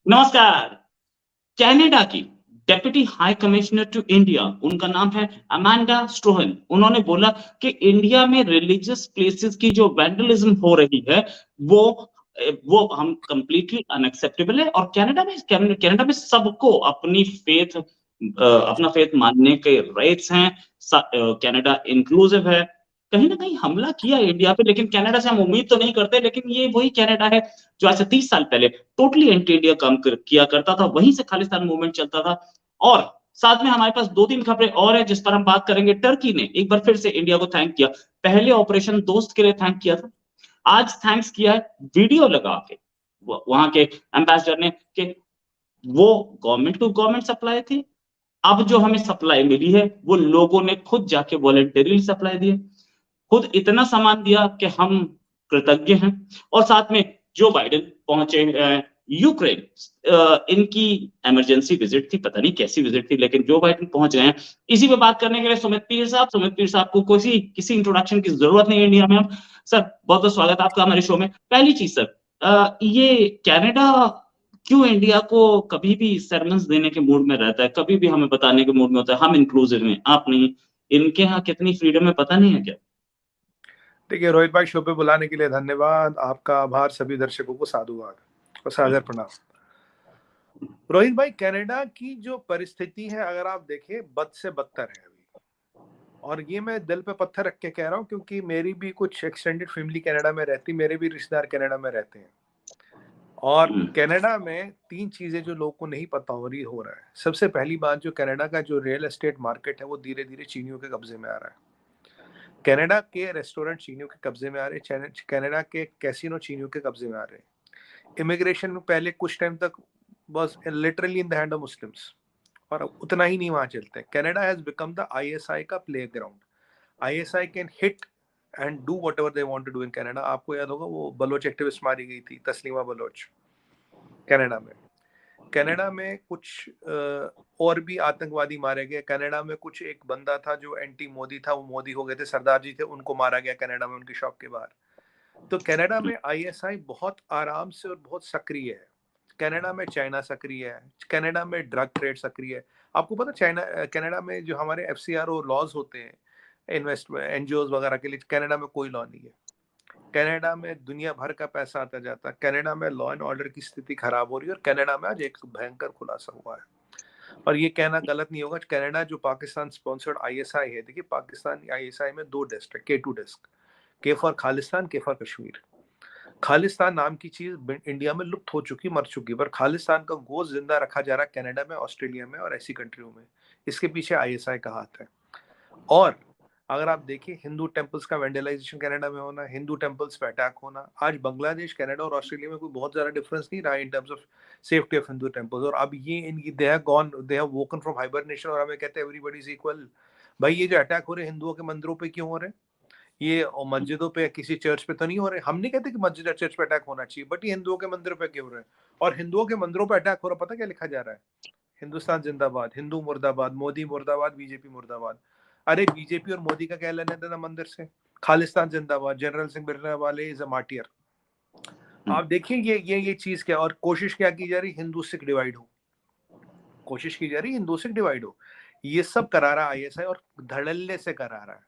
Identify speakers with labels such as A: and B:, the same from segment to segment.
A: नमस्कार। कनाडा की deputy high commissioner to India, उनका नाम है अमांडा स्ट्रोहन। उन्होंने बोला कि इंडिया में रिलीजियस प्लेसेस की जो वैंडलिज्म हो रही है वो वो हम कंप्लीटली अनएक्सेप्टेबल है। और कनाडा में सबको अपना फेथ मानने के राइट्स हैं। कनाडा इंक्लूसिव है। कहीं ना कहीं हमला किया इंडिया पे, लेकिन कनाडा से हम उम्मीद तो नहीं करते। लेकिन ये वही कनाडा है जो आज से 30 साल पहले टोटली एंटी इंडिया काम किया करता था। वहीं से खालिस्तान मूवमेंट चलता था। और साथ में हमारे पास 2-3 खबरें और है जिस पर हम बात करेंगे। टर्की ने एक बार फिर से इंडिया को थैंक किया। पहले ऑपरेशन दोस्त के लिए थैंक किया था, आज थैंक्स किया है वीडियो लगा के वहां के एम्बेसडर ने कि वो गवर्नमेंट टू गवर्नमेंट सप्लाई थी। अब जो हमें सप्लाई मिली है वो लोगों ने खुद जाके वॉलंटरीली सप्लाई दी है, खुद इतना सामान दिया कि हम कृतज्ञ हैं। और साथ में जो बाइडेन पहुंचे यूक्रेन, इनकी इमरजेंसी विजिट थी, पता नहीं कैसी विजिट थी, लेकिन जो बाइडेन पहुंच गए हैं। इसी पे बात करने के लिए सुमित पीर साहब को किसी इंट्रोडक्शन की जरूरत नहीं है इंडिया में। हम सर, बहुत बहुत स्वागत है आपका हमारे शो में। पहली चीज सर, ये कनाडा क्यों इंडिया को कभी भी सरमन्स देने के मूड में रहता है, कभी भी हमें बताने के मूड में होता है हम इंक्लूसिव हैं आप नहीं। इनके यहाँ कितनी फ्रीडम है पता नहीं है क्या?
B: देखिए रोहित भाई, शो पे बुलाने के लिए धन्यवाद। आपका आभार। सभी दर्शकों को साधुवाद और सादर प्रणाम। रोहित भाई, कनाडा की जो परिस्थिति है अगर आप देखें, बद से बदतर है अभी। और ये मैं दिल पे पत्थर रख के कह रहा हूँ क्योंकि मेरी भी कुछ एक्सटेंडेड फैमिली कनाडा में रहती, मेरे भी रिश्तेदार कनाडा में रहते हैं। और कनाडा में 3 चीजें जो लोगों को नहीं पता हो रहा है। सबसे पहली बात, जो कनाडा का जो रियल एस्टेट मार्केट है वो धीरे धीरे चीनियों के कब्जे में आ रहा है। कनाडा के रेस्टोरेंट चीनियों के कब्जे में आ रहे हैं। कनाडा के कैसीनो चीनियों के कब्जे में आ रहे हैं। इमिग्रेशन में पहले कुछ टाइम तक was literally in the hand of Muslims, और उतना ही नहीं वहां चलते। Canada has become the ISI का playground. ISI can hit and do whatever they want to do in Canada. आपको याद होगा वो बलोच एक्टिविस्ट मारी गई थी, तस्लीमा बलोच, कनाडा में। कनाडा में कुछ और भी आतंकवादी मारे गए। कनाडा में कुछ एक बंदा था जो एंटी मोदी था, वो मोदी हो गए थे, सरदार जी थे, उनको मारा गया कनाडा में उनकी शॉप के बाहर। तो कनाडा में आईएसआई बहुत आराम से और बहुत सक्रिय है। कनाडा में चाइना सक्रिय है। कनाडा में ड्रग ट्रेड सक्रिय है। आपको पता कनाडा में जो हमारे एफसीआरओ लॉज होते हैं इन्वेस्टमेंट एनजीओज वगैरह के लिए, कनाडा में कोई लॉ नहीं है। कनाडा में दुनिया भर का पैसा आता जाता है। कनाडा में लॉ एंड ऑर्डर की स्थिति खराब हो रही है। और कनाडा में आज एक भयंकर खुलासा हुआ है, और ये कहना गलत नहीं होगा, कनाडा जो पाकिस्तान स्पॉन्सर्ड आईएसआई है। देखिए, पाकिस्तान आईएसआई में 2 डेस्क है, K2 डेस्क, के फॉर खालिस्तान, के फॉर कश्मीर। खालिस्तान नाम की चीज इंडिया में लुप्त हो चुकी, मर चुकी, पर खालिस्तान का गोश्त जिंदा रखा जा रहा है कनाडा में, ऑस्ट्रेलिया में और ऐसी कंट्रियों में। इसके पीछे आईएसआई का हाथ है। और अगर आप देखिए, हिंदू टेम्पल्स का वेंडलाइजेशन कनाडा में होना, हिंदू टेम्पल्स पे अटैक होना। आज बांग्लादेश, कनाडा और ऑस्ट्रेलिया में कोई बहुत ज्यादा डिफरेंस नहीं रहा in terms of safety of Hindu temples. और अब ये इनकी they have woken from hibernation, और हमें कहते हैं एवरीबॉडी इज इक्वल। भाई, ये जो अटैक हो रहे हैं हिंदुओं के मंदिरों पे क्यों हो रहे हैं? ये मस्जिदों पे, किसी चर्च पे तो नहीं हो रहे। हम नहीं कहते कि मस्जिद और चर्च पे अटैक होना चाहिए, बट ये हिंदुओं के मंदिरों पे क्यों हो रहे हैं? और हिंदुओं के मंदिरों पे अटैक हो रहा, पता क्या लिखा जा रहा है? हिंदुस्तान जिंदाबाद, हिंदू मुर्दाबाद, मोदी मुर्दाबाद, बीजेपी मुर्दाबाद। अरे बीजेपी और मोदी का क्या लेना देना मंदिर से? खालिस्तान जिंदाबाद, general Singh Bhindranwale is a martyr. आप देखिए ये चीज क्या, और कोशिश क्या की जा रही, हिंदू सिख डिवाइड हो। कोशिश की जा रही हिंदू सिख डिवाइड हो। ये सब करा रहा आईएसआई, और धड़ल्ले से करा रहा है।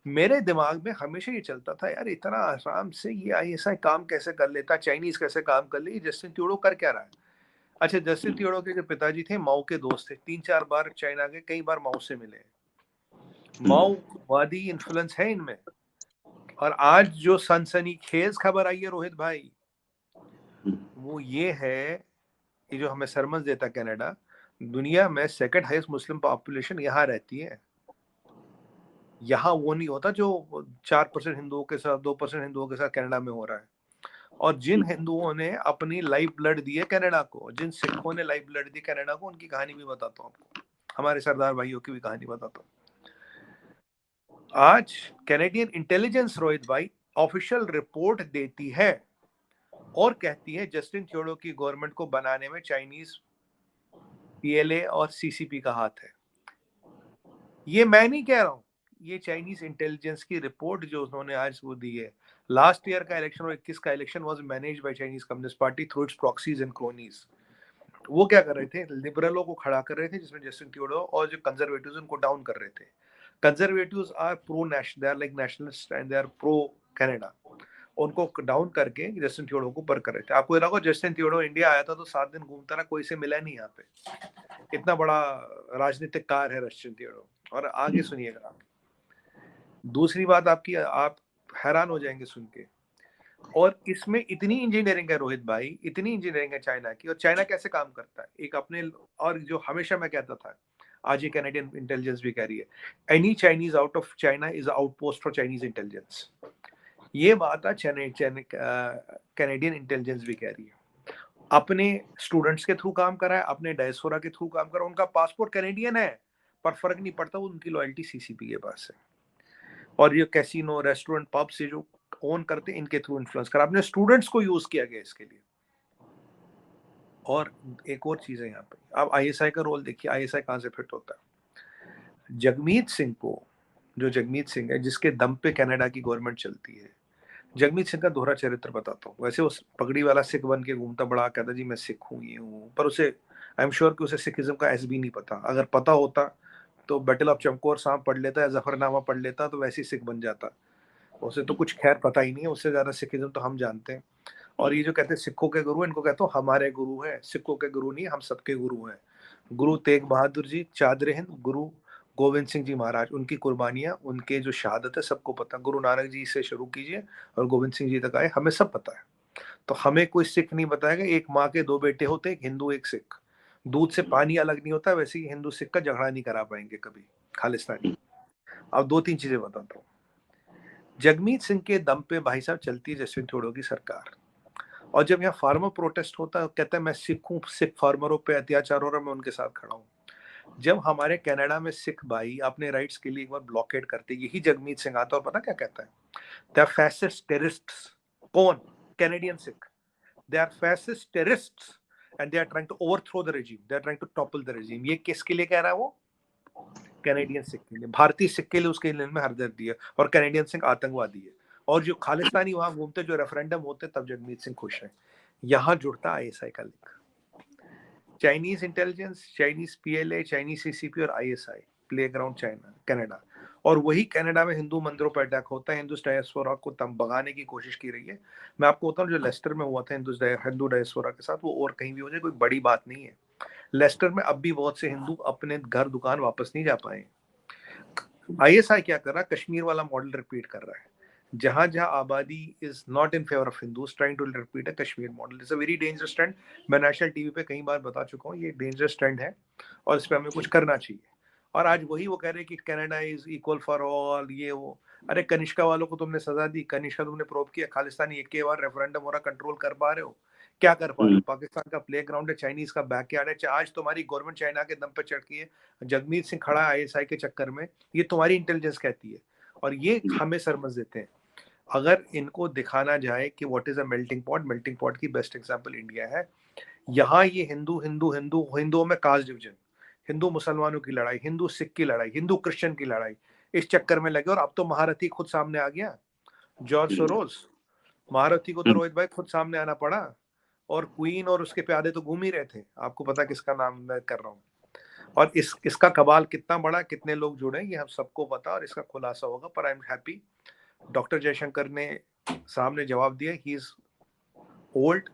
B: मेरे दिमाग में हमेशा ये चलता था, यार इतना आराम से ये आईएसआई काम कैसे कर लेता, चाइनीज कैसे काम कर ले, जस्टिन ट्रूडो कर क्या रहा है? अच्छा, जस्टिन ट्रूडो के जो पिताजी थे माओ के दोस्त थे, 3-4 बार चाइना गए, कई बार माओ से मिले। माओवादी इन्फ्लुएंस है इनमें। और आज जो सनसनीखेज खबर आई है रोहित भाई, वो ये है, ये जो हमें सरमन देता कनाडा, दुनिया में सेकंड हाईएस्ट मुस्लिम पॉपुलेशन यहाँ रहती है। यहाँ वो नहीं होता जो 4% हिंदुओं के साथ, 2% हिंदुओं के साथ कनाडा में हो रहा है। और जिन हिंदुओं ने अपनी लाइफ ब्लड दी है कनाडा को, जिन सिखों ने लाइफ ब्लड दी कनाडा को, उनकी कहानी भी बताता हूँ आपको, हमारे सरदार भाइयों की भी कहानी बताता हूँ। आज कैनेडियन इंटेलिजेंस रोहित भाई ऑफिशियल रिपोर्ट देती है और कहती है जस्टिन ट्रूडो की गवर्नमेंट को बनाने में चाइनीज पीएलए और सीसीपी का हाथ है। ये मैं नहीं कह रहा हूं, ये चाइनीज इंटेलिजेंस की रिपोर्ट जो उन्होंने आज वो दी है। लास्ट ईयर का इलेक्शन और 21 का election was managed by Chinese Communist Party through its proxies and cronies. वो क्या कर रहे थे, लिबरलों को खड़ा कर रहे थे जिसमें जस्टिन ट्रूडो, और जो कंजर्वेटिव्स उनको डाउन कर रहे थे। Conservatives are pro national, they are like nationalist and they are pro Canada. उनको डाउन करके जस्टिन ट्रूडो को ऊपर कर रहे थे। आपको ये लगा जस्टिन ट्रूडो इंडिया आया था तो 7 दिन घूमता रहा, कोई से मिला नहीं यहाँ पे। इतना बड़ा राजनीतिक कार है जस्टिन ट्रूडो। और आगे सुनिएगा, दूसरी बात आपकी, आप हैरान हो जाएंगे सुन के, और इसमें इतनी इंजीनियरिंग है रोहित भाई, इतनी इंजीनियरिंग है चाइना की। और चाइना कैसे काम करता है, एक अपने, और जो हमेशा मैं कहता था, आज ये कैनेडियन इंटेलिजेंस भी कह रही है, any Chinese out of China is outpost for Chinese intelligence. ये बात आज कैनेडियन इंटेलिजेंस भी कह रही है। अपने स्टूडेंट्स के थ्रू काम करा है, अपने डायस्पोरा के थ्रू काम करा, उनका पासपोर्ट कैनेडियन है पर फर्क नहीं पड़ता, उनकी लॉयल्टी सीसीपी के पास है। और ये कैसीनो, रेस्टोरेंट, पब से जो ओन करते हैं, इनके थ्रू इन्फ्लुएंस करा, अपने स्टूडेंट्स को यूज किया गया इसके लिए। और एक और चीज है यहाँ पे, आप आईएसआई का रोल देखिए, आईएसआई कहाँ से फिट होता है। जगमीत सिंह को, जो जगमीत सिंह है जिसके दम पे कनाडा की गवर्नमेंट चलती है, जगमीत सिंह का दोहरा चरित्र बताता हूँ। वैसे उस पगड़ी वाला सिख बन के घूमता, बड़ा कहता जी मैं सिख हूँ, ये हूँ, पर उसे, आई एम श्योर कि उसे सिखिज्म का एस भी नहीं पता। अगर पता होता तो बैटल ऑफ चमकौर साहब पढ़ लेता या जफरनामा पढ़ लेता, तो वैसे ही सिख बन जाता। उसे तो कुछ खैर पता ही नहीं है, उससे ज्यादा सिखिज्म तो हम जानते हैं। और ये जो कहते हैं सिखों के गुरु, इनको कहते हो हमारे गुरु है, सिखों के गुरु नहीं, हम सबके गुरु हैं। गुरु तेग बहादुर जी, चादर हिंद, गुरु गोविंद सिंह जी महाराज, उनकी कुर्बानियां, उनके जो शहादत है सबको पता। गुरु नानक जी से शुरू कीजिए और गोविंद सिंह जी तक आए, हमें सब पता है। तो हमें कोई सिख नहीं बताएगा, एक माँ के 2 बेटे होते, एक हिंदू एक सिख, दूध से पानी अलग नहीं होता, वैसे ही हिंदू सिख का झगड़ा नहीं करा पाएंगे कभी खालिस्तानी। अब 2-3 चीजें बताता हूँ। जगमीत सिंह के दम पे भाई साहब चलती है जसवंत ट्रूडो की सरकार। और जब यहाँ फार्मर प्रोटेस्ट होता है, कहता है मैं सिख हूँ, सिख फार्मरों पे अत्याचार हो रहा है, मैं उनके साथ खड़ा हूँ। जब हमारे कनाडा में सिख भाई अपने राइट्स के लिए एक बार ब्लॉकेड करते, यही जगमीत सिंह आता और पता क्या कहता है, दे आर फैसिस्ट टेररिस्ट्स। कौन? Canadian Sikh. They are fascist terrorists and they are trying to overthrow the regime, they are trying to topple the regime. ये किसके लिए कह रहा है वो? कैनेडियन सिख के लिए। भारतीय सिख के लिए उसके लिए में हरदर्दी है, और कैनेडियन सिख आतंकवादी है। और जो खालिस्तानी वहां घूमते, जो रेफरेंडम होते, तब जगमीत सिंह खुश है। यहाँ जुड़ता आईएसआई का link. Chinese intelligence, Chinese PLA, Chinese CCP और आईएसआई, प्लेग्राउंड चाइना, कनाडा। और वही कनाडा में हिंदू मंदिरों पर अटैक होता है, हिंदू डायस्पोरा को तब भगाने की कोशिश की रही है। मैं आपको बताऊं, जो लेस्टर में हुआ था हिंदू डायस्पोरा के साथ, वो और कहीं भी हो जाए कोई बड़ी बात नहीं है। लेस्टर में अब भी बहुत से हिंदू अपने घर दुकान वापस नहीं जा पाए। आईएसआई क्या कर रहा है, कश्मीर वाला मॉडल रिपीट कर रहा है। जहां जहां आबादी is not in favour of Hindus, trying to repeat a Kashmir model. It's a very dangerous trend. मैं नेशनल टीवी पे कई बार बता चुका हूँ, ये डेंजरस ट्रेंड है और इस पे हमें कुछ करना चाहिए। और आज वही वो कह रहे हैं कि Canada is equal for all, ये वो। अरे कनिष्का वालों को तुमने सजा दी, कनिष्का तुमने प्रूव किया, खालिस्तानी एक के बार रेफरेंडम हो रहा, कंट्रोल कर पा रहे हो? क्या कर पा रहे हो? पाकिस्तान का प्लेग्राउंड है, चाइनीज का बैकयार्ड है। आज तुम्हारी गवर्नमेंट चाइना के दम पे चढ़ती है, जगमीत सिंह खड़ा है आईएसआई के चक्कर में, ये तुम्हारी इंटेलिजेंस कहती है। और ये हमें सरमस देते हैं। अगर इनको दिखाना जाए कि what is a melting pot, melting pot की बेस्ट एग्जांपल इंडिया है। यहाँ ये हिंदुओं में कास्ट डिवीजन, हिंदू मुसलमानों की लड़ाई, हिंदू सिख की लड़ाई, हिंदू क्रिश्चियन की लड़ाई, इस चक्कर में लगे। और अब तो महारथी खुद सामने आ गया, जॉर्ज सोरोस। महारथी को तो रोहित भाई खुद सामने आना पड़ा, और क्वीन और उसके प्यादे तो घूम ही रहे थे। आपको पता किसका नाम मैं कर रहा हूँ। और इसका कबाल कितना बड़ा, कितने लोग जुड़े, ये हम सबको पता, और इसका खुलासा होगा। पर I am happy, doctor Jaishankar ने सामने जवाब दिया, he is old,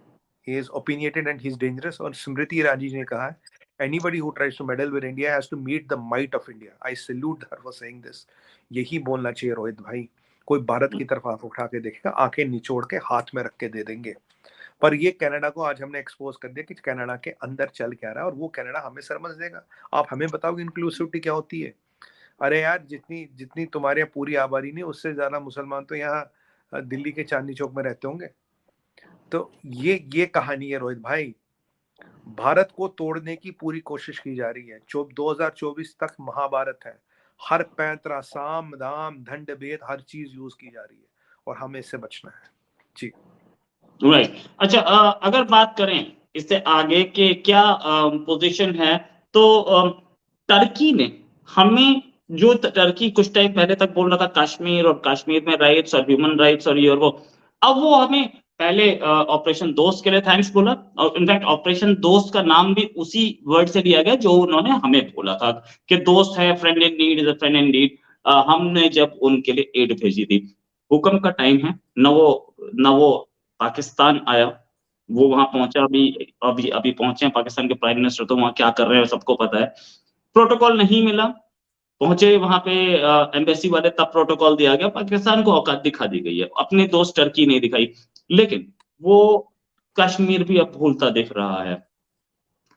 B: he is opinionated and he is dangerous। और स्मृति ईरानी जी ने कहा है, anybody who tries to meddle with India has to meet the might of India। I salute her for saying this। यही बोलना चाहिए रोहित भाई। कोई भारत की तरफ आंख उठा के देखेगा, आंखें निचोड़ के हाथ में रख के दे देंगे। पर ये कनाडा को आज हमने एक्सपोज कर दिया कि कनाडा के अंदर चल क्या रहा है, और वो कनाडा हमें सरमस देगा। आप हमें बताओ कि इंक्लूसिविटी क्या होती है। अरे यार, जितनी जितनी तुम्हारे यहाँ पूरी आबादी नहीं, उससे ज्यादा मुसलमान तो यहाँ दिल्ली के चांदनी चौक में रहते होंगे। तो ये कहानी है रोहित भाई। भारत को तोड़ने की पूरी कोशिश की जा रही है। 2024 तक महाभारत है। हर पैंतरा, साम दाम दंड भेद, हर चीज यूज की जा रही है, और हमें इससे बचना है। जी
A: राइट। अच्छा, अगर बात करें इससे आगे के क्या पोजीशन है, तो टर्की ने हमें, जो टर्की कुछ टाइम पहले तक बोल रहा था कश्मीर और कश्मीर में राइट्स और ह्यूमन राइट्स और ये और वो, अब वो हमें पहले ऑपरेशन दोस्त के लिए थैंक्स बोला, और इनफैक्ट ऑपरेशन दोस्त का नाम भी उसी वर्ड से लिया गया जो उन्होंने हमें बोला था कि दोस्त है, friend in need is a friend in need. हमने जब उनके लिए एड भेजी थी, भूकंप का टाइम है, न वो पाकिस्तान आया, वो वहां पहुंचा, अभी अभी पहुंचे हैं पाकिस्तान के प्राइम मिनिस्टर, तो वहां क्या कर रहे हैं सबको पता है। प्रोटोकॉल नहीं मिला, पहुंचे वहां पे एम्बेसी वाले, तब प्रोटोकॉल दिया गया, पाकिस्तान को औकात दिखा दी गई है, अपने दोस्त टर्की नहीं दिखाई। लेकिन वो कश्मीर भी अब भूलता दिख रहा है।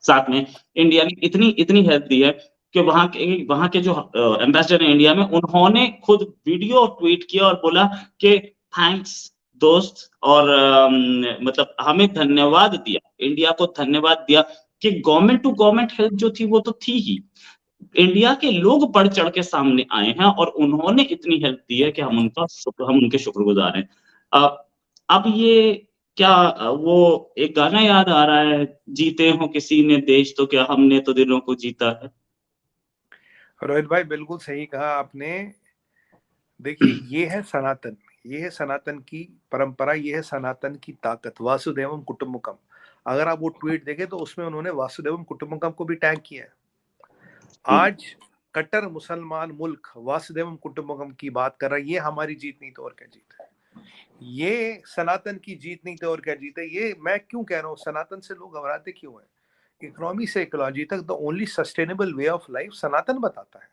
A: साथ में इंडिया ने इतनी इतनी हेल्प दी है कि वहां के जो एम्बेसडर है इंडिया में, उन्होंने खुद वीडियो ट्वीट किया और बोला कि थैंक्स दोस्त, और मतलब हमें धन्यवाद दिया, इंडिया को धन्यवाद दिया कि गवर्नमेंट टू गवर्नमेंट हेल्प जो थी वो तो थी ही, इंडिया के लोग बढ़ चढ़ के सामने आए हैं और उन्होंने इतनी हेल्प दी है कि हम उनके शुक्रगुजार हैं। अब ये क्या, वो एक गाना याद आ रहा है, जीते हो किसी ने देश तो क्या हमने तो दिलों को जीता है।
B: रोहित भाई बिल्कुल सही कहा आपने। देखिए ये है सनातन, ये है सनातन की परंपरा, ये है सनातन की ताकत, वासुदेवम कुटुंबकम। अगर आप वो ट्वीट देखें तो उसमें उन्होंने वासुदेवम कुटुंबकम को भी टैग किया है। आज कट्टर मुसलमान मुल्क वासुदेवम कुटुंबकम की बात कर रहा है, ये हमारी जीत नहीं तो और क्या जीत है, ये सनातन की जीत नहीं तो और क्या जीत है। ये मैं क्यों कह रहा हूँ, सनातन से लोग घबराते क्यों है। इकोनॉमी से इकोलॉजी तक the only sustainable way of life Sanatan बताता है।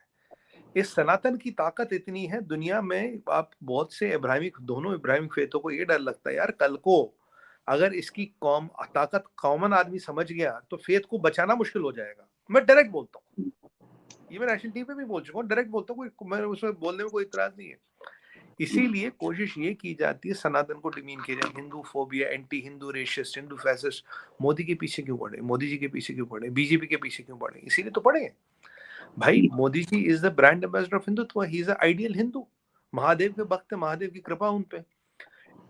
B: इस सनातन की ताकत इतनी है दुनिया में, आप बहुत से इब्राहिमिक, दोनों इब्राहिमिक फेथों को ये डर लगता है यार, कल को अगर इसकी कौम ताकत कॉमन आदमी समझ गया तो फेथ को बचाना मुश्किल हो जाएगा। मैं डायरेक्ट बोलता हूँ, ये मैं नेशनल टीवी पे भी बोल चुका हूँ, डायरेक्ट बोलता हूँ, मैं उसमें बोलने में कोई इतराज नहीं है। इसीलिए कोशिश ये की जाती है सनातन को डिमीन किया जाए, Hindu phobia, anti Hindu, racist, Hindu fascist. Modi के पीछे क्यों पड़े, मोदी जी के पीछे क्यों पड़े, बीजेपी के पीछे क्यों पड़े, इसीलिए तो पड़े हैं भाई। Modi ji is the brand ambassador of Hindutva, he is a ideal Hindu, Mahadev के भक्त, महादेव की कृपा उन पे।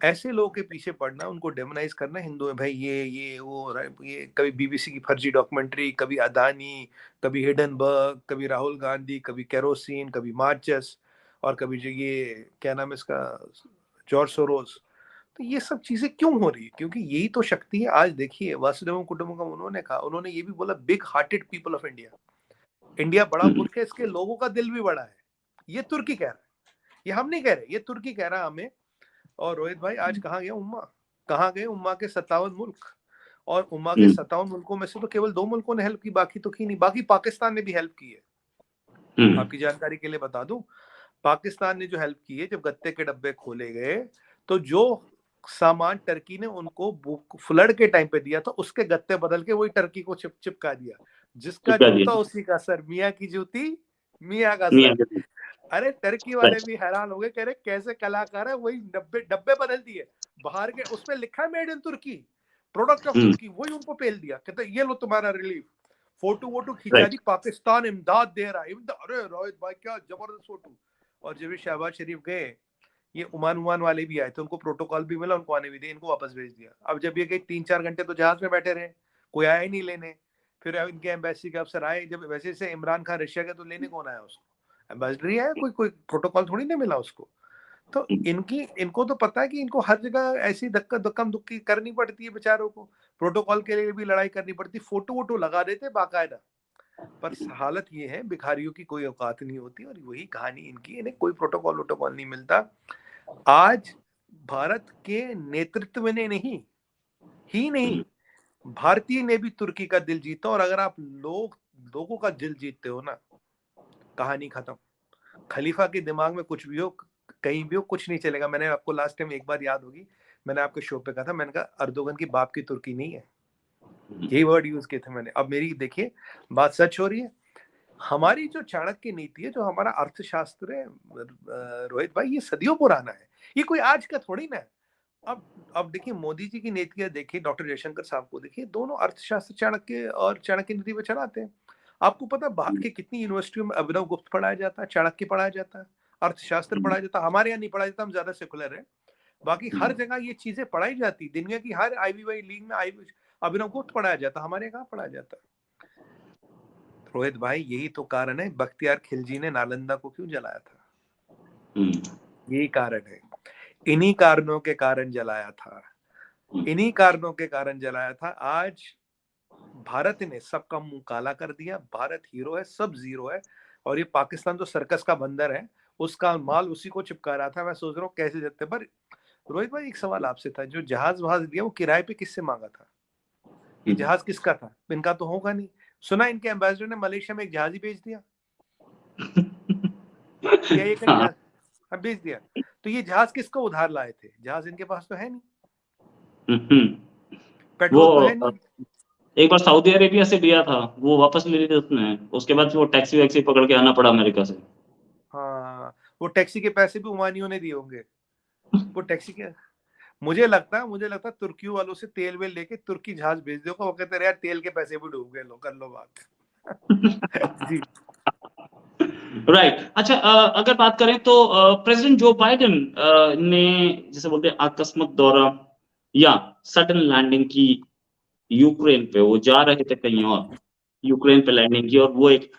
B: ऐसे लोगों के पीछे पड़ना, उनको डेमोनाइज करना, हिंदू है भाई ये वो, ये कभी बीबीसी की फर्जी डॉक्यूमेंट्री, कभी अदानी, कभी हिडनबर्ग, कभी राहुल गांधी, कभी केरोसिन, कभी मार्चस, और कभी जो ये क्या नाम है इसका, जॉर्ज सोरोस। तो ये सब चीजें क्यों हो रही है, क्योंकि यही तो शक्ति है। आज देखिए वासुदेव कुटुंबकम उन्होंने कहा, उन्होंने ये भी बोला, big hearted people of India. India बड़ा मुल्क है, इसके लोगों का दिल भी बड़ा है। ये तुर्की कह रहा है, ये हम नहीं कह रहे, ये तुर्की कह रहा है हमें। और रोहित भाई आज कहाँ गया उम्मा, कहाँ गए उम्मा के 57 मुल्क, और उम्मा के 57 मुल्कों में से तो केवल 2 मुल्कों ने हेल्प की, बाकी तो की नहीं। बाकी पाकिस्तान ने भी हेल्प की है, आपकी जानकारी के लिए बता दूं, पाकिस्तान ने जो हेल्प की है, जब गत्ते के डब्बे खोले गए तो जो सामान टर्की ने उनको फ्लड के टाइम पे दिया था, उसके गत्ते बदल के वही टर्की को चिपका दिया। जिसका जूता उसी का सर, मियाँ की जूती मियाँ का सर। अरे टर्की वाले भी हैरान हो गए, कह रहे कैसे कलाकार है, वही डब्बे बदल दिए, बाहर के उसमें लिखा है made in Turkey, product of Turkey, वही उनको पेल दिया, कहते ये लो तुम्हारा रिलीफ। फोटो वोटो खिंचा दी, पाकिस्तान इमदाद दे रहा है। अरे रोहित भाई क्या जबरदस्त फोटो। और जब शहबाज शरीफ गए, ये उमान वाले भी आए थे, उनको प्रोटोकॉल भी मिला, उनको आने भी दिया, इनको वापस भेज दिया। अब जब ये गए 3-4 घंटे तो जहाज में बैठे रहे, कोई आया ही नहीं लेने। फिर इनके एम्बेसी के अफसर आए, जब वैसे से इमरान खान रशिया के, तो लेने कौन आया उसको, एम्बेसडर ही आया, कोई प्रोटोकॉल थोड़ी नहीं मिला उसको। तो इनको तो पता है कि इनको हर जगह ऐसी धक्का दुक्की करनी पड़ती है बेचारों को, प्रोटोकॉल के लिए भी लड़ाई करनी पड़ती, फोटो वोटो लगा देते बाकायदा। पर हालत ये है, भिखारियों की कोई औकात नहीं होती, और वही कहानी इनकी, इन्हें कोई प्रोटोकॉल नहीं मिलता। आज भारत के नेतृत्व ने नहीं, भारतीय ने भी तुर्की का दिल जीता। और अगर आप लोगों का दिल जीतते हो ना, कहानी खत्म। खलीफा के दिमाग में कुछ भी हो, कहीं भी हो, कुछ नहीं चलेगा। मैंने आपको लास्ट टाइम एक बार याद होगी, मैंने आपके शो पे कहा था, मैंने कहा अर्दोगन की बाप की तुर्की नहीं है, यही वर्ड यूज किए थे मैंने। अब मेरी देखिए बात सच हो रही है। हमारी जो चाणक्य नीति है, जो हमारा अर्थशास्त्र है रोहित भाई, ये सदियों पुराना है, ये कोई आज का थोड़ी ना है। अब देखिए मोदी जी की नीतियां देखिए, डॉक्टर जयशंकर साहब को देखिए, दोनों अर्थशास्त्र चाणक्य और चाणक्य नीति पे चलाते हैं। आपको पता है बाहर के कितनी यूनिवर्सिटियों में अभिनव गुप्त पढ़ाया जाता है, चाणक्य पढ़ाया जाता है, अर्थशास्त्र पढ़ाया जाता है। हमारे यहाँ नहीं पढ़ाया जाता, हम ज्यादा सेकुलर है। बाकी हर जगह ये चीजें पढ़ाई जाती, दुनिया की हर आईवीवाई लीग में अभिनव गुप्त पढ़ाया जाता, हमारे यहाँ पढ़ाया जाता है। रोहित भाई यही तो कारण है बख्तियार खिलजी ने नालंदा को क्यों जलाया था, यही कारण है, इन्हीं कारणों के कारण जलाया था। इन्हीं कारणों के कारण जलाया था। आज भारत ने सबका मुंह काला कर दिया, भारत हीरो है, सब जीरो है, और ये पाकिस्तान जो सर्कस का बंदर है उसका माल उसी को चिपका रहा था। मैं सोच रहा हूँ कैसे देते। पर रोहित भाई एक सवाल आपसे था, जो जहाज वहाज दिया वो किराए पे किससे मांगा था? ये जहाज किसका था? इनका तो होगा नहीं। सुना इनके एम्बेसडर ने मलेशिया में एक जहाज ही भेज दिया, या ये कहीं
A: हाँ।
B: जहाज भेज दिया। तो ये जहाज किसको उधार लाए थे? जहाज इनके पास तो है नहीं,
A: वो
B: पेट्रोल तो है नहीं।
A: एक बार सऊदी अरेबिया से लिया था, वो वापस ले लिए थे उसने, उसके बाद वो टैक्सी वैक्सी पकड़ के आना पड़ा अमेरिका से।
B: हाँ, वो टैक्सी के पैसे भी ओमानियों ने दिए होंगे। वो टैक्सी के, मुझे लगता है तुर्की वालों से तेल वेल लेके तुर्की जहाज भेज दो, वो कहते रहे यार तेल के पैसे भी डूब गए, लो कर लो बात। जी।
A: राइट। अच्छा, अगर बात करें तो प्रेसिडेंट जो बाइडेन ने जैसे बोलते हैं आकस्मिक दौरा या सडन लैंडिंग की यूक्रेन पे, वो जा रहे थे कहीं और, यूक्रेन पे लैंडिंग की, और वो एक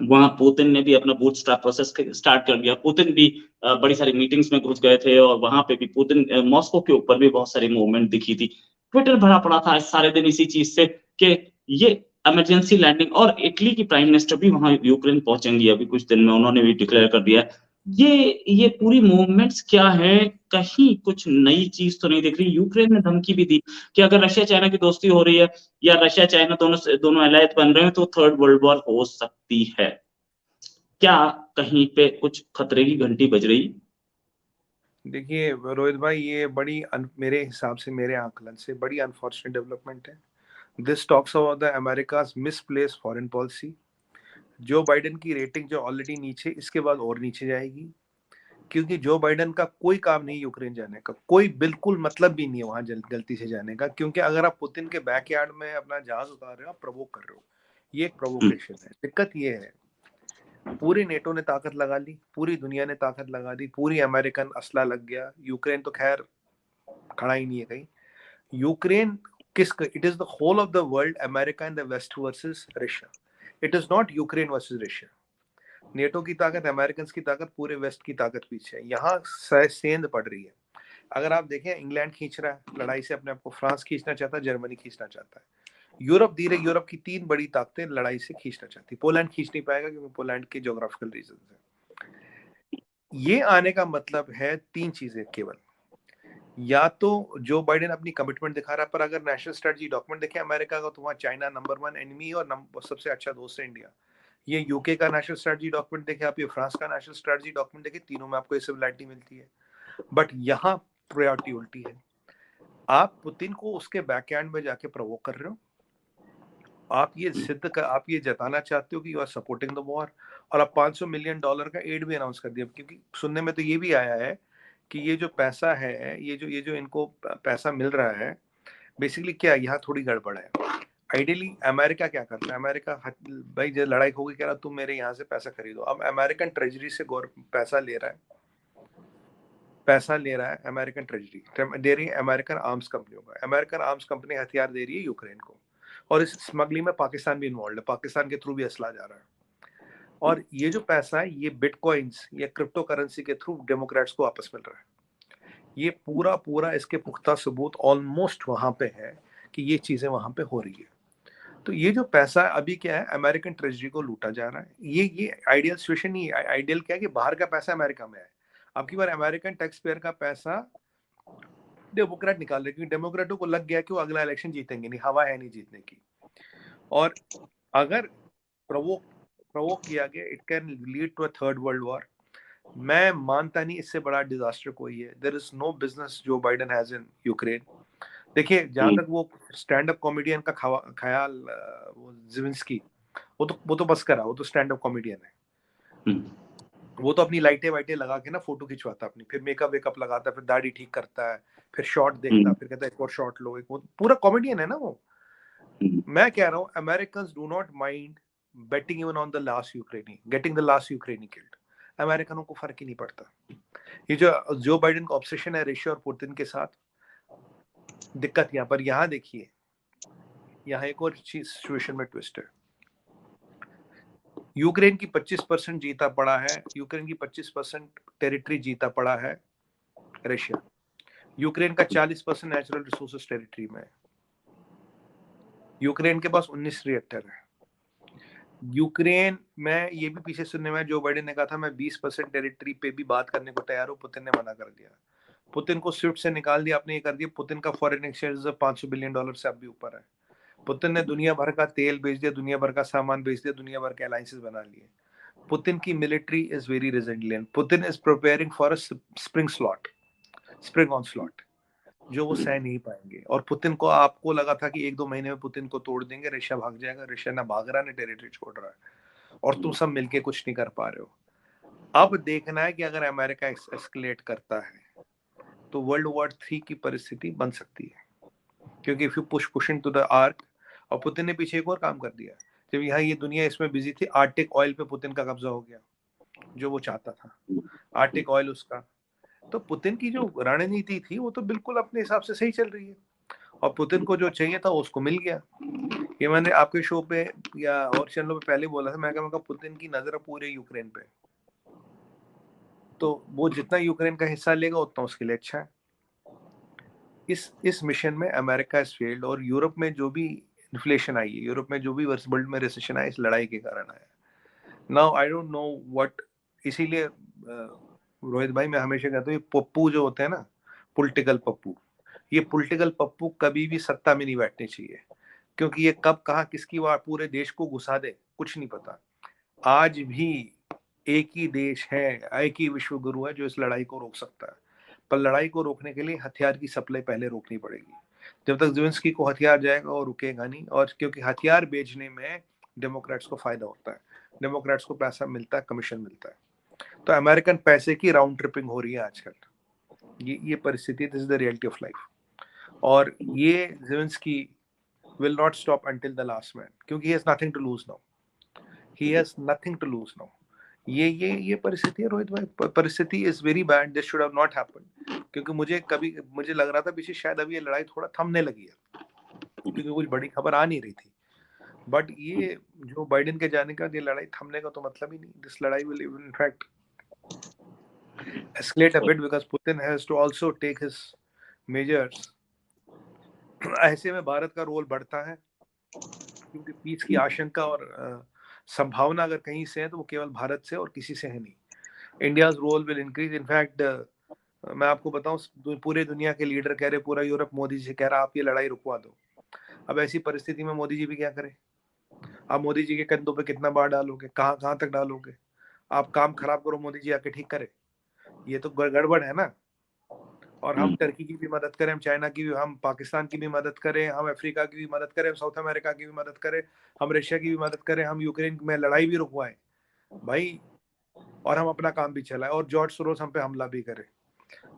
A: वहां पुतिन ने भी अपना बूटस्ट्रैप प्रोसेस स्टार्ट कर दिया। पुतिन भी बड़ी सारी मीटिंग्स में घुस गए थे, और वहां पे भी पुतिन मॉस्को के ऊपर भी बहुत सारी मूवमेंट दिखी थी। ट्विटर भरा पड़ा था सारे दिन इसी चीज से कि ये इमरजेंसी लैंडिंग, और इटली की प्राइम मिनिस्टर भी वहां यूक्रेन पहुंचेंगी अभी कुछ दिन में, उन्होंने भी डिक्लेयर कर दिया है। ये पूरी मूवमेंट्स क्या है, कहीं कुछ नई चीज तो नहीं दिख रही। यूक्रेन ने धमकी भी दी कि अगर रशिया चाइना की दोस्ती हो रही है, या रशिया चाइना दोनों दोनों एलायत बन रहे हैं, तो थर्ड वर्ल्ड वॉर हो सकती है। क्या कहीं पे कुछ खतरे की घंटी बज रही?
B: देखिए रोहित भाई, ये मेरे हिसाब से, मेरे आकलन से बड़ी अनफॉर्चुनेट डेवलपमेंट है। This talks about the America's misplaced foreign policy. Joe Biden की रेटिंग जो ऑलरेडी नीचे, इसके बाद और नीचे जाएगी, क्योंकि जो बाइडेन का कोई काम नहीं यूक्रेन जाने का, कोई बिल्कुल मतलब भी नहीं है वहां गलती से जाने का। क्योंकि अगर आप पुतिन के बैकयार्ड में अपना जहाज उतार रहे हो, आप प्रवोक कर रहे हो, ये एक प्रोवोकेशन है। दिक्कत ये है, पूरी नेटो ने ताकत लगा ली, पूरी दुनिया ने ताकत लगा दी, पूरी अमेरिकन असला लग गया। यूक्रेन तो खैर खड़ा ही नहीं है कहीं। Ukraine it is the whole of the world, America and the West versus Russia. It is not Ukraine versus Russia. NATO की ताकत, अमेरिकन की ताकत, पूरे वेस्ट की ताकत पीछे है। यहाँ सेंध पड़ रही है। अगर आप देखें, इंग्लैंड खींच रहा है लड़ाई से अपने आप को, फ्रांस खींचना चाहता है, जर्मनी खींचना चाहता है, यूरोप की तीन बड़ी ताकतें लड़ाई से खींचना चाहती। पोलैंड खींच नहीं पाएगा क्योंकि पोलैंड के ज्योग्राफिकल रीजन है। ये आने का मतलब है तीन चीजें केवल। या तो जो बाइडेन अपनी कमिटमेंट दिखा रहा है, पर अगर नेशनल स्ट्रेटजी डॉक्यूमेंट देखें अमेरिका का, तो वहाँ चाइना नंबर 1 एनिमी और सबसे अच्छा दोस्त है इंडिया। ये यूके का नेशनल स्ट्रेटजी डॉक्यूमेंट देखें आप, ये फ्रांस का नेशनल स्ट्रेटजी डॉक्यूमेंट देखें, तीनों में आपको ये सिमिलरिटी मिलती है। बट यहाँ प्रायोरिटी उल्टी है। आप पुतिन को उसके बैकएंड में जाके प्रोवोक कर रहे हो। आप ये जताना चाहते हो कि you are supporting the war, और आप $500 मिलियन का एड भी अनाउंस कर दिया। क्योंकि सुनने में तो ये भी आया है कि ये जो पैसा है, ये जो इनको पैसा मिल रहा है, बेसिकली क्या, यहाँ थोड़ी गड़बड़ है। आइडियली अमेरिका क्या करता है, अमेरिका भाई जब लड़ाई होगी कह रहा तुम मेरे यहाँ से पैसा खरीदो। अब अमेरिकन ट्रेजरी से पैसा ले रहा है, अमेरिकन ट्रेजरी दे रही है अमेरिकन आर्म्स कंपनियों का। अमेरिकन आर्म्स कंपनी हथियार दे रही है यूक्रेन को, और इस स्मगलिंग में पाकिस्तान भी इन्वॉल्व है, पाकिस्तान के थ्रू भी असला जा रहा है। और ये जो पैसा है, ये बिटकॉइंस या क्रिप्टो करेंसी के थ्रू डेमोक्रेट्स को वापस मिल रहा है। ये पूरा इसके पुख्ता सबूत ऑलमोस्ट वहां पे है कि ये चीजें वहां पे हो रही है। तो ये जो पैसा अभी क्या है, अमेरिकन ट्रेजरी को लूटा जा रहा है। ये आइडियल सिचुएशन नहीं है। आइडियल क्या है कि बाहर का पैसा अमेरिका में है। अब की बार अमेरिकन टैक्स पेयर का पैसा डेमोक्रेट निकाल रहे, क्योंकि डेमोक्रेटों को लग गया कि वो अगला इलेक्शन जीतेंगे नहीं, हवा है नहीं जीतने की। और अगर प्रोवोक किया गया, it can lead to a third world war. मैं मानता नहीं इससे बड़ा डिजास्टर कोई है। There is no business Joe Biden has in Ukraine. देखिए, जहां तक वो स्टैंड अप कॉमेडियन का ख्याल, वो जिविंस्की, वो तो बस करा, वो तो स्टैंड अप कॉमेडियन है। वो तो अपनी लाइटें वाइटें लगा के ना फोटो खिंचवाता अपनी, फिर मेकअप वेकअप लगाता है, फिर दाढ़ी ठीक करता है, फिर शॉट देखता है, फिर कहता है एक और शॉट लो, एक वो पूरा कॉमेडियन है ना वो। मैं कह रहा हूँ Americans do not mind betting even on the last Ukrainian, getting the last Ukrainian killed. अमेरिकनों को फर्क ही नहीं पड़ता। ये जो बाइडेन का ऑब्सेशन है रशिया और पुतिन के साथ, दिक्कत यहाँ पर। यहाँ देखिए, यहाँ एक और चीज सिचुएशन में ट्विस्ट है। यूक्रेन की 25% जीता पड़ा है, यूक्रेन की 25% टेरिटरी जीता पड़ा है रशिया। यूक्रेन का 40% नेचुरल रिसोर्सेज टेरिटरी में है। यूक्रेन के पास 19 रिएक्टर है। यूक्रेन में ये भी पीछे सुनने में जो बाइडेन ने कहा था मैं 20% टेरिटरी पे भी बात करने को तैयार हूँ, पुतिन ने मना कर दिया। पुतिन को स्विफ्ट से निकाल दिया, आपने ये कर दिया। पुतिन का फॉरेन एक्सचेंज रिजर्व $500 बिलियन से अब भी ऊपर है। पुतिन ने दुनिया भर का तेल बेच दिया, दुनिया भर का सामान बेच दिया, दुनिया भर के अलायंसेस बना लिए। पुतिन की military is very resilient. Putin is preparing for a spring onslaught जो वो सह नहीं पाएंगे। और पुतिन को, आपको लगा था कि 1-2 महीने में पुतिन को तोड़ देंगे, रशिया भाग जाएगा। रशिया ना भाग रहा, ना टेरिटरी छोड़ रहा है, और तुम सब मिलके कुछ नहीं कर पा रहे हो। अब देखना है कि अगर अमेरिका एस्केलेट करता है तो वर्ल्ड वॉर 3 की परिस्थिति बन सकती है, क्योंकि if you push into the arc. और पुतिन ने पीछे एक और काम कर दिया, जब यहाँ ये दुनिया इसमें बिजी थी, आर्टिक ऑयल पे पुतिन का कब्जा हो गया, जो वो चाहता था, आर्टिक ऑयल उसका। तो पुतिन की जो रणनीति थी वो तो बिल्कुल अपने हिसाब से सही चल रही है, और पुतिन को जो चाहिए था उसको मिल गया। ये मैंने आपके शो पे या और चैनलों पे पहले बोला था, मैं कहा पुतिन की नजर पूरे यूक्रेन पे, तो वो जितना यूक्रेन का हिस्सा लेगा उतना उसके लिए अच्छा है। इस मिशन में अमेरिका इज फेल्ड, और यूरोप में जो भी इन्फ्लेशन आई है, यूरोप में जो भी वर्ल्ड में रिसेशन आया, इस लड़ाई के कारण आया। Now I don't know what, इसीलिए रोहित भाई मैं हमेशा कहता हूँ, पप्पू जो होते हैं ना, पॉलिटिकल पप्पू, ये पॉलिटिकल पप्पू कभी भी सत्ता में नहीं बैठने चाहिए, क्योंकि ये कब कहाँ किसकी वार पूरे देश को घुसा दे कुछ नहीं पता। आज भी एक ही देश है, एक ही विश्व गुरु है जो इस लड़ाई को रोक सकता है, पर लड़ाई को रोकने के लिए हथियार की सप्लाई पहले रोकनी पड़ेगी। जब तक ज़ेलेंस्की को हथियार जाएगा वो रुकेगा नहीं, और क्योंकि हथियार बेचने में डेमोक्रेट्स को फायदा होता है, डेमोक्रेट्स को पैसा मिलता है, कमीशन मिलता है। तो अमेरिकन पैसे की राउंड ट्रिपिंग हो रही है आजकल, ये परिस्थिति, this is the reality of life. और ये Zelensky will not stop until the last man, क्योंकि he has nothing to lose now, he has nothing to lose now। ये परिस्थिति है रोहित भाई, परिस्थिति is very bad, this should have not happened। क्योंकि मुझे लग रहा था पीछे शायद अभी ये लड़ाई थोड़ा थमने लगी है, क्योंकि कुछ बड़ी खबर आ नहीं रही थी, बट ये जो बाइडेन के जाने का, ये लड़ाई थमने का तो मतलब ही नहीं। दिस लड़ाई will in fact escalate a bit because Putin has to also take his measures। ऐसे में भारत का रोल बढ़ता है, क्योंकि पीस की आशंका और संभावना अगर कहीं से है तो वो केवल भारत से और किसी से है नहीं। India's role will increase. In fact मैं आपको बताऊं, पूरे दुनिया के लीडर कह रहे, पूरा यूरोप मोदी जी से कह रहा आप ये लड़ाई रुकवा दो। अब ऐसी परिस्थिति में मोदी जी भी क्या करें? आप मोदी जी के कंधों पे कितना बार डालोगे, कहाँ तक डालोगे? आप काम खराब करो, मोदी जी आके ठीक करे, ये तो गड़बड़ है ना। और हम टर्की की भी मदद करें, हम चाइना की भी, हम पाकिस्तान की भी मदद करें, हम अफ्रीका की भी मदद करें, हम साउथ अमेरिका की भी मदद करें, हम रशिया की भी मदद करें, हम यूक्रेन में लड़ाई भी रुकवाएं भाई, और हम अपना काम भी चलाएं, और जॉर्ज सोरोस हम पे हमला भी करे,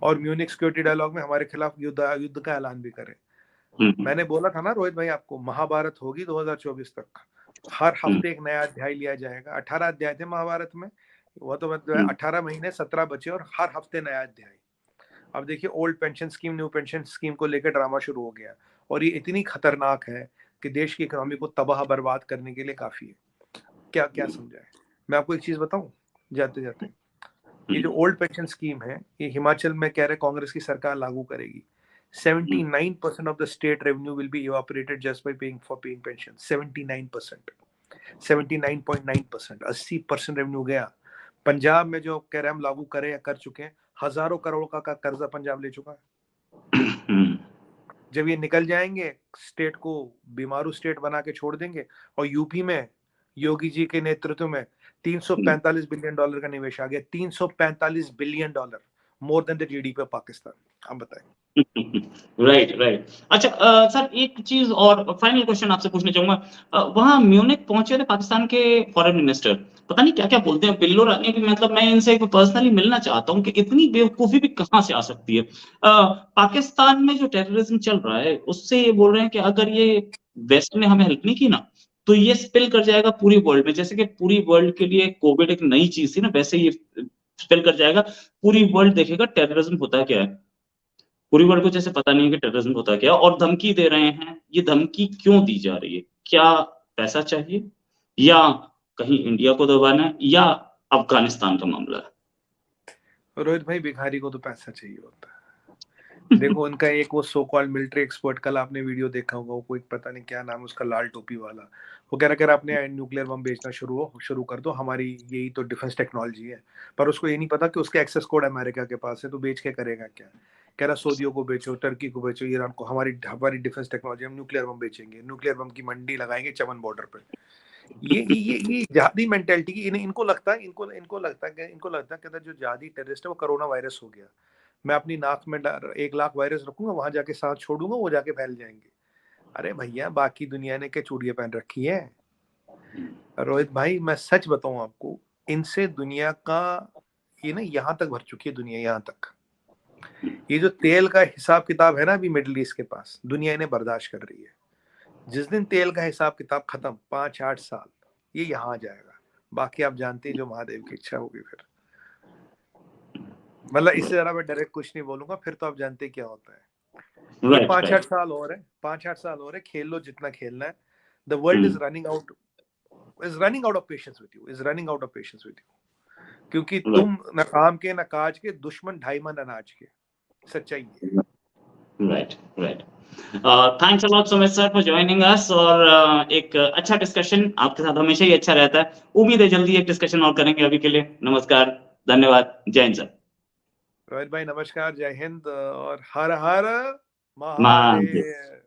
B: और म्यूनिक सिक्योरिटी डायलॉग में हमारे खिलाफ युद्ध का ऐलान भी करे। मैंने बोला था ना रोहित भाई आपको, महाभारत होगी 2024 तक, हर हफ्ते एक नया अध्याय लिया जाएगा। 18 अध्याय थे महाभारत में, वो तो मतलब 18 महीने 17 बचे, और हर हफ्ते नया अध्याय। अब देखिए, old pension scheme new pension scheme को लेकर ड्रामा शुरू हो गया, और ये इतनी खतरनाक है कि देश की इकोनॉमी को तबाह बर्बाद करने के लिए काफी है। क्या क्या समझाए? मैं आपको एक चीज बताऊं जाते जाते, ये जो ओल्ड पेंशन स्कीम है, ये हिमाचल में कह रहे कांग्रेस की सरकार लागू करेगी। 79% of the state revenue will be evaporated just by paying pension. 79%, 79.9%, 80% revenue गया। पंजाब में जो कह रहे हम लागू करें या कर चुके हैं, हजारों करोड़ का कर्जा पंजाब ले चुका है। जब ये निकल जाएंगे, स्टेट को बीमारू स्टेट बना के छोड़ देंगे। और यूपी में योगी जी के नेतृत्व में $345 बिलियन का निवेश आ गया। $345 billion, more than the GDP of Pakistan. आप बताएं।
A: राइट। अच्छा सर, एक चीज और फाइनल क्वेश्चन आपसे पूछना चाहूंगा। वहां म्यूनिक पहुंचे थे पाकिस्तान के फॉरेन मिनिस्टर, पता नहीं क्या क्या बोलते हैं, बिल्लो रानी भी, मतलब मैं इनसे पर्सनली मिलना चाहता हूं कि इतनी बेवकूफी भी कहां से आ सकती है। पाकिस्तान में जो टेररिज्म चल रहा है उससे ये बोल रहे हैं कि अगर ये वेस्ट ने हमें हेल्प नहीं की ना, तो ये स्पिल कर जाएगा पूरी वर्ल्ड में। जैसे कि पूरी वर्ल्ड के लिए कोविड एक नई चीज थी ना, वैसे ये स्पिल कर जाएगा, पूरी वर्ल्ड देखेगा टेररिज्म होता क्या है। पूरी वर्ल्ड को जैसे पता नहीं है कि टेररिज्म होता क्या, और धमकी दे रहे हैं। ये धमकी क्यों दी जा रही है? क्या पैसा चाहिए, या कहीं इंडिया को दबाना है, या अफगानिस्तान का मामला है?
B: रोहित भाई, भिखारी को तो पैसा चाहिए होता है। देखो उनका एक वो सो कॉल्ड मिलिट्री एक्सपर्ट, कल आपने वीडियो देखा होगा, वो कोई पता नहीं क्या नाम उसका, लाल टोपी वाला, वो कह रहा अपने न्यूक्लियर बम बेचना शुरू कर दो, हमारी यही तो डिफेंस टेक्नोलॉजी है। पर उसको ये नहीं पता कि उसके एक्सेस कोड अमेरिका के पास है, तो बेच के करेगा क्या। कह रहा सऊदियों को बेचो, टर्की को बेचो, ईरान को, हमारी हमारी डिफेंस टेक्नोलॉजी, हम न्यूक्लियर बम बेचेंगे, न्यूक्लियर बम की मंडी लगाएंगे चमन बॉर्डर पे। ये जिहादी मेंटेलिटी की इनको लगता है, इनको लगता है कि जो जिहादी टेररिस्ट है वो कोरोना वायरस हो गया, मैं अपनी नाक में 1 लाख वायरस रखूंगा, वहां जाके सांस छोड़ूंगा, वो जाके फैल जाएंगे। अरे भैया बाकी दुनिया ने क्या चूड़ियां पहन रखी है। रोहित भाई मैं सच बताऊं आपको, इनसे दुनिया का ये ना यहाँ तक भर चुकी है दुनिया, यहाँ तक। ये जो तेल का हिसाब किताब है ना अभी मिडिल ईस्ट के पास, दुनिया इन्हें बर्दाश्त कर रही है। जिस दिन तेल का हिसाब किताब खत्म, 5-8 साल, ये यहाँ आ जाएगा। बाकी आप जानते हैं जो महादेव की इच्छा होगी फिर। मतलब इससे ज्यादा मैं डायरेक्ट कुछ नहीं बोलूंगा, फिर तो आप जानते हैं क्या होता है। ये 5-8 साल और है, 5-8 साल और है, खेल लो जितना खेलना है। The world is running out of patience with you, क्योंकि तुम न काम के न काज के, दुश्मन 2.5 मन अनाज के। सच्चाई है।
A: Right. Thanks a lot Sumit sir for joining us, और एक अच्छा डिस्कशन आपके साथ हमेशा ही अच्छा रहता है। उम्मीद है जल्दी एक डिस्कशन और करेंगे। अभी के लिए नमस्कार, धन्यवाद, जय हिंद सर।
B: रोहित भाई नमस्कार, जय हिंद और हर हर
A: महादेव।
B: महादेव।